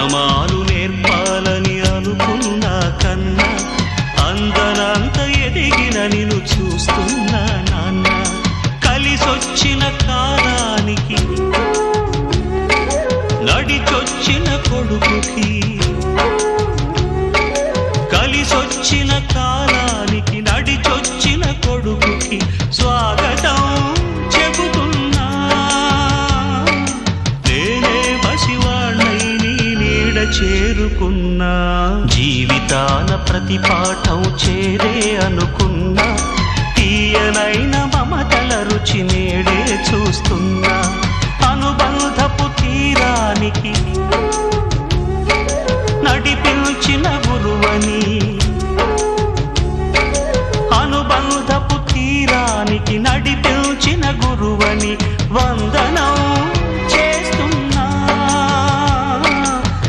నియమాలు నేర్పాలని అనుకున్నా కన్నా అందనంత ఎదిగిన నిన్ను చూస్తున్నా నాన్న. కలిసొచ్చిన కాలానికి నడిచొచ్చిన కొడుకుకి, కలిసొచ్చిన కాలానికి నడిచొచ్చిన కొడుకుకి స్వాగతం చెబుతున్నా. నేనే పసివాణ్ణై నీ నీడ చేరుకున్నా. జీవితాన ప్రతి పాఠం చేరే అనుకున్నా. తీయనైన మమతల రుచి నేడే చూస్తున్నా. అనుబంధపు తీరానికి నడిపించిన గురువని, అనుబంధపు తీరానికి నడిపించిన గురువని వందనం